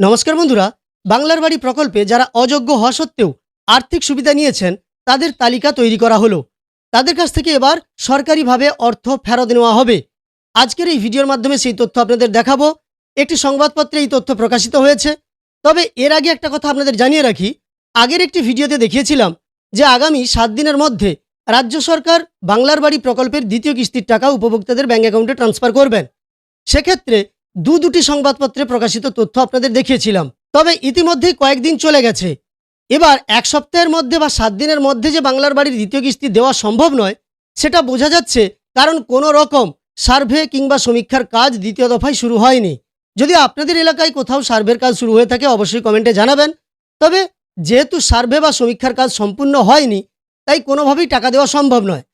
নমস্কার বন্ধুরা, বাংলার বাড়ি প্রকল্পে যারা অযোগ্য হওয়া সত্ত্বেও আর্থিক সুবিধা নিয়েছেন তাদের তালিকা তৈরি করা হলো। তাদের কাছ থেকে এবার সরকারিভাবে অর্থ ফেরত নেওয়া হবে। আজকের এই ভিডিওর মাধ্যমে সেই তথ্য আপনাদের দেখাবো। একটি সংবাদপত্রে এই তথ্য প্রকাশিত হয়েছে। তবে এর আগে একটা কথা আপনাদের জানিয়ে রাখি, আগের একটি ভিডিওতে দেখিয়েছিলাম যে আগামী 7 দিনের মধ্যে রাজ্য সরকার বাংলার বাড়ি প্রকল্পের দ্বিতীয় কিস্তির টাকা উপভোক্তাদের ব্যাঙ্ক অ্যাকাউন্টে ট্রান্সফার করবেন। সেক্ষেত্রে দুটি সংবাদপত্রে প্রকাশিত তথ্য আপনাদের দেখিয়েছিলাম। তবে ইতিমধ্যেই কয়েকদিন চলে গেছে। এবার এক সপ্তাহের মধ্যে বা 7 দিনের মধ্যে যে বাংলার বাড়ির দ্বিতীয় কিস্তি দেওয়া সম্ভব নয় সেটা বোঝা যাচ্ছে, কারণ কোনো রকম সার্ভে কিংবা সমীক্ষার কাজ দ্বিতীয় দফায় শুরু হয়নি। যদি আপনাদের এলাকায় কোথাও সার্ভের কাজ শুরু হয়ে থাকে অবশ্যই কমেন্টে জানাবেন। তবে যেহেতু সার্ভে বা সমীক্ষার কাজ সম্পূর্ণ হয়নি, তাই কোনোভাবেই টাকা দেওয়া সম্ভব নয়।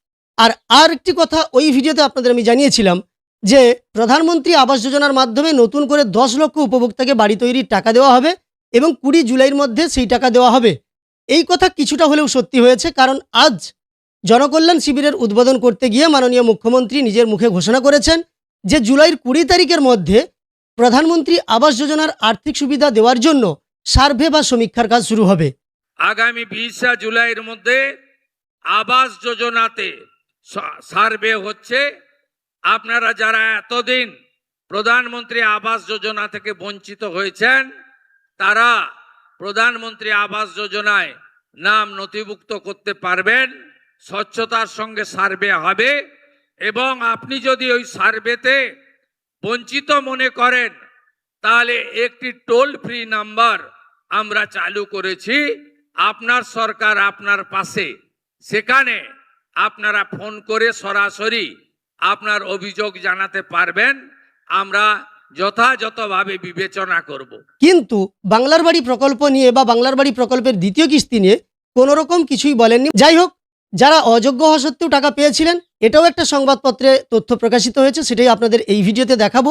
আর একটি কথা ওই ভিডিওতে আপনাদের আমি জানিয়েছিলাম যে প্রধানমন্ত্রী আবাস যোজনার মাধ্যমে নতুন করে 10 লক্ষ উপভোক্তাকে বাড়ি তৈরির টাকা দেওয়া হবে এবং 20 জুলাইয়ের মধ্যে সেই টাকা দেওয়া হবে। এই কথা কিছুটা হলেও সত্যি হয়েছে, কারণ আজ জনকল্যাণ শিবিরের উদ্বোধন করতে গিয়ে মাননীয় মুখ্যমন্ত্রী নিজের মুখে ঘোষণা করেছেন যে জুলাইয়ের 20 তারিখের মধ্যে প্রধানমন্ত্রী আবাস যোজনার আর্থিক সুবিধা দেওয়ার জন্য সার্ভে বা সমীক্ষার কাজ শুরু হবে। আগামী 20 জুলাইয়ের মধ্যে আবাস যোজনাতে সার্ভে হচ্ছে। আপনারা যারা এতদিন প্রধানমন্ত্রী আবাস যোজনা থেকে বঞ্চিত হয়েছেন তারা প্রধানমন্ত্রী আবাস যোজনায় নাম নথিভুক্ত করতে পারবেন। স্বচ্ছতার সঙ্গে সার্ভে হবে এবং আপনি যদি ওই সার্ভেতে বঞ্চিত মনে করেন তাহলে একটি টোল ফ্রি নাম্বার আমরা চালু করেছি, আপনার সরকার আপনার পাশে। সেখানে আপনারা ফোন করে সরাসরি আপনার অভিযোগ জানাতে পারবেন, আমরা যথাযথভাবে বিবেচনা করব। কিন্তু বাংলার বাড়ি প্রকল্প নিয়ে বা বাংলার বাড়ি প্রকল্পের দ্বিতীয় কিস্তি নিয়ে কোনো রকম কিছুই বলেননি। যাই হোক, যারা অযোগ্য হওয়া সত্ত্বেও টাকা পেয়েছিলেন, এটাও একটা সংবাদপত্রে তথ্য প্রকাশিত হয়েছে, সেটাই আপনাদের এই ভিডিওতে দেখাবো।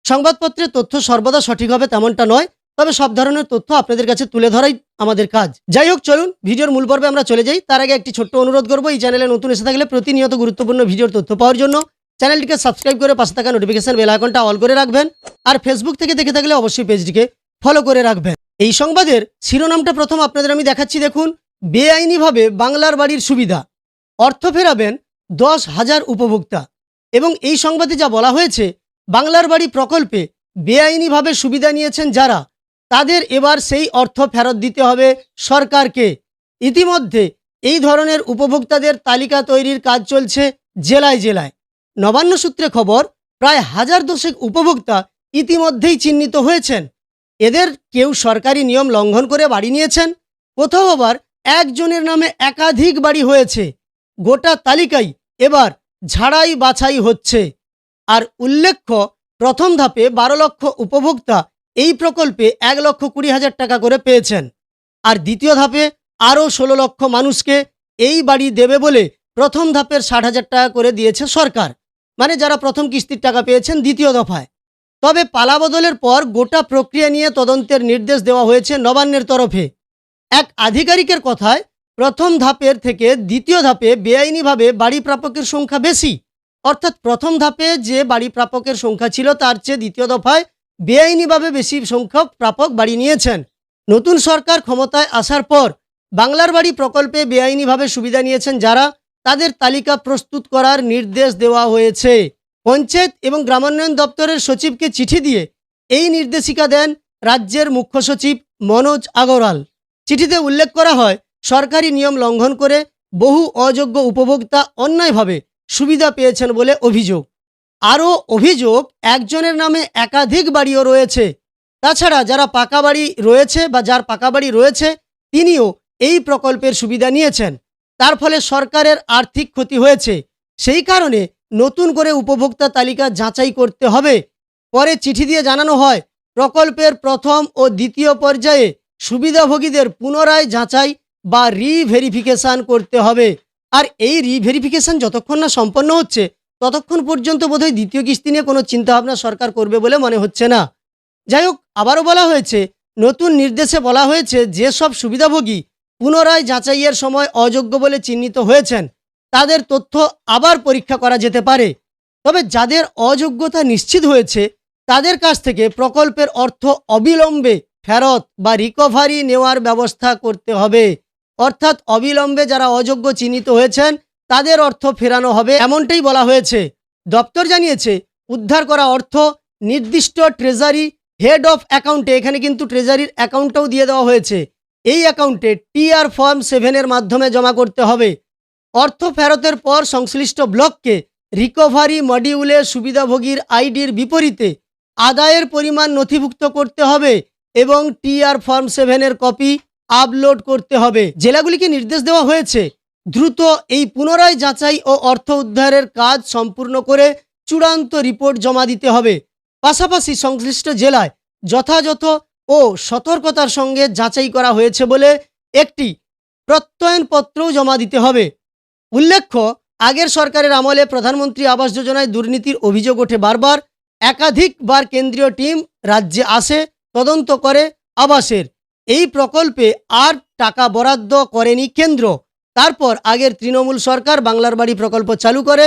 সংবাদপত্রের তথ্য সর্বদা সঠিক হবে তেমনটা নয়, তবে সব ধরনের তথ্য আপনাদের কাছে তুলে ধরাই আমাদের কাজ। যাই হোক, চলুন ভিডিওর মূল পর্বে আমরা চলে যাই। তার আগে একটি ছোট্ট অনুরোধ করবো, এই চ্যানেলে নতুন এসে থাকলে প্রতিনিয়ত গুরুত্বপূর্ণ ভিডিওর তথ্য পাওয়ার জন্য চ্যানেলটিকে সাবস্ক্রাইব করে পাশে থাকা নোটিফিকেশন বেল আইকনটা অল করে রাখবেন। আর ফেসবুক থেকে দেখে থাকলে অবশ্যই পেজটিকে ফলো করে রাখবেন। এই সংবাদের শিরোনামটা প্রথম আপনাদের আমি দেখাচ্ছি, দেখুন। বেআইনিভাবে বাংলার বাড়ির সুবিধা, অর্থ ফেরাবেন 10,000 উপভোক্তা। এবং এই সংবাদে যা বলা হয়েছে, বাংলার বাড়ি প্রকল্পে বেআইনিভাবে সুবিধা নিয়েছেন যারা, তাদের এবার সেই অর্থ ফেরত দিতে হবে সরকারকে। ইতিমধ্যে এই ধরনের উপভোক্তাদের তালিকা তৈরির কাজ চলছে জেলায় জেলায়। নবান্ন সূত্রে খবর, প্রায় 1000 উপভোক্তা ইতিমধ্যেই চিহ্নিত হয়েছেন। এদের কেউ সরকারি নিয়ম লঙ্ঘন করে বাড়ি নিয়েছেন, কোথাও আবার একজনের নামে একাধিক বাড়ি হয়েছে। গোটা তালিকাই এবার ঝাড়াই বাছাই হচ্ছে। আর উল্লেখ্য, প্রথম ধাপে 12 লক্ষ উপভোক্তা এই প্রকল্পে 1,20,000 টাকা করে পেয়েছেন। আর দ্বিতীয় ধাপে আরও 16 লক্ষ মানুষকে এই বাড়ি দেবে বলে প্রথম ধাপের 60,000 টাকা করে দিয়েছে সরকার, মানে যারা প্রথম কিস্তির টাকা পেয়েছেন দ্বিতীয় দফায়। তবে পালাবদলের পর গোটা প্রক্রিয়া নিয়ে তদন্তের নির্দেশ দেওয়া হয়েছে নবান্নের তরফে। এক আধিকারিকের কথায়, প্রথম ধাপের থেকে দ্বিতীয় ধাপে বেআইনিভাবে বাড়ি প্রাপকের সংখ্যা বেশি। অর্থাৎ প্রথম ধাপে যে বাড়ি প্রাপকের সংখ্যা ছিল তার চেয়ে দ্বিতীয় দফায় বেআইনিভাবে বেশি সংখ্যক প্রাপক বাড়ি নিয়েছেন। নতুন সরকার ক্ষমতায় আসার পর বাংলার বাড়ি প্রকল্পে বেআইনিভাবে সুবিধা নিয়েছেন যারা, তাদের তালিকা প্রস্তুত করার নির্দেশ দেওয়া হয়েছে। পঞ্চায়েত এবং গ্রামোন্নয়ন দপ্তরের সচিবকে চিঠি দিয়ে এই নির্দেশিকা দেন রাজ্যের মুখ্য সচিব মনোজ আগরওয়াল। চিঠিতে উল্লেখ করা হয়, সরকারি নিয়ম লঙ্ঘন করে বহু অযোগ্য উপভোক্তা অন্যায়ভাবে সুবিধা পেয়েছেন বলে অভিযোগ। আরও অভিযোগ, একজনের নামে একাধিক বাড়িও রয়েছে। তাছাড়া যারা পাকা বাড়ি রয়েছে বা যার পাকা বাড়ি রয়েছে তিনিও এই প্রকল্পের সুবিধা নিয়েছেন। তার ফলে সরকারের আর্থিক ক্ষতি হয়েছে। সেই কারণে নতুন করে উপভোক্তা তালিকা যাচাই করতে হবে। পরে চিঠি দিয়ে জানানো হয়, প্রকল্পের প্রথম ও দ্বিতীয় পর্যায়ে সুবিধাভোগীদের পুনরায় যাচাই বা রিভেরিফিকেশান করতে হবে। আর এই রিভেরিফিকেশান যতক্ষণ না সম্পন্ন হচ্ছে ততক্ষণ পর্যন্ত বোধহয় দ্বিতীয় কিস্তি নিয়ে কোনো চিন্তাভাবনা সরকার করবে বলে মনে হচ্ছে না। যাই হোক, আবারও বলা হয়েছে, নতুন নির্দেশে বলা হয়েছে যেসব সুবিধাভোগী পুনরায় যাচাইয়ের সময় অযোগ্য বলে চিহ্নিত হয়েছেন তাদের তথ্য আবার পরীক্ষা করা যেতে পারে। তবে যাদের অযোগ্যতা নিশ্চিত হয়েছে তাদের কাছ থেকে প্রকল্পের অর্থ অবিলম্বে ফেরত বা রিকভারি নেওয়ার ব্যবস্থা করতে হবে। অর্থাৎ অবিলম্বে যারা অযোগ্য চিহ্নিত হয়েছেন তাদের অর্থ ফেরানো হবে, এমনটাই বলা হয়েছে। দপ্তর জানিয়েছে উদ্ধার করা অর্থ নির্দিষ্ট ট্রেজারি হেড অফ অ্যাকাউন্টে, এখানে কিন্তু ট্রেজারির অ্যাকাউন্টটাও দিয়ে দেওয়া হয়েছে, এই অ্যাকাউন্টে টিআর ফর্ম 7-এর মাধ্যমে জমা করতে হবে। অর্থ ফেরতের পর সংশ্লিষ্ট ব্লককে রিকভারি মডিউলে সুবিধাভোগীর আইডির বিপরীতে আদায়ের পরিমাণ নথিভুক্ত করতে হবে এবং টিআর ফর্ম 7-এর কপি আপলোড করতে হবে। জেলাগুলিকে নির্দেশ দেওয়া হয়েছে দ্রুত এই পুনরায় যাচাই ও অর্থ উদ্ধারের কাজ সম্পূর্ণ করে চূড়ান্ত রিপোর্ট জমা দিতে হবে। পাশাপাশি সংশ্লিষ্ট জেলায় যথাযথ ও সতর্কতার সঙ্গে যাচাই করা হয়েছে বলে একটি প্রত্যয়নপত্রও জমা দিতে হবে। উল্লেখ্য, আগের সরকারের আমলে প্রধানমন্ত্রী আবাস যোজনায় দুর্নীতির অভিযোগ ওঠে বারবার। একাধিকবার কেন্দ্রীয় টিম রাজ্যে আসে, তদন্ত করে আবাসের এই প্রকল্পে আর টাকা বরাদ্দ করেনি কেন্দ্র। তারপর আগের তৃণমূল সরকার বাংলার বাড়ি প্রকল্প চালু করে,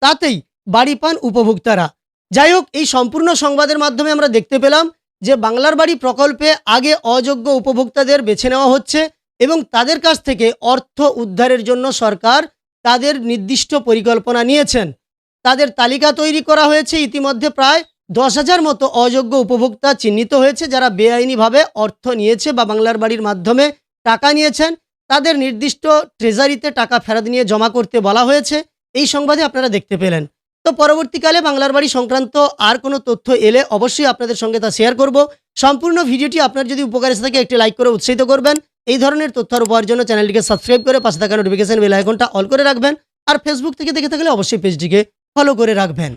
তাতেই বাড়ি পান উপভোক্তারা। যাই হোক, এই সম্পূর্ণ সংবাদের মাধ্যমে আমরা দেখতে পেলাম যে বাংলার বাড়ি প্রকল্পে আগে অযোগ্য উপভোক্তাদের বেছে নেওয়া হচ্ছে এবং তাদের কাছ থেকে অর্থ উদ্ধারের জন্য সরকার তাদের নির্দিষ্ট পরিকল্পনা নিয়েছেন। তাদের তালিকা তৈরি করা হয়েছে। ইতিমধ্যে প্রায় 10,000 মতো অযোগ্য উপভোক্তা চিহ্নিত হয়েছে যারা বেআইনিভাবে অর্থ নিয়েছে বা বাংলার বাড়ির মাধ্যমে টাকা নিয়েছেন। তাদের নির্দিষ্ট ট্রেজারিতে টাকা ফেরত নিয়ে জমা করতে বলা হয়েছে। এই সংবাদে আপনারা দেখতে পেলেন। তো পরবর্তীকালে বাংলার বাড়ি সংক্রান্ত আর কোনো তথ্য এলে অবশ্যই আপনাদের সঙ্গে তা শেয়ার করব। সম্পূর্ণ ভিডিওটি আপনার যদি উপকার এসে থাকে একটি লাইক করে উৎসাহিত করবেন। এই ধরনের তথ্য আর পাওয়ার জন্য চ্যানেলটিকে সাবস্ক্রাইব করে পাশে থাকা নোটিফিকেশন বেল আইকনটা অল করে রাখবেন। আর ফেসবুক থেকে দেখে থাকলে অবশ্যই পেজটিকে ফলো করে রাখবেন।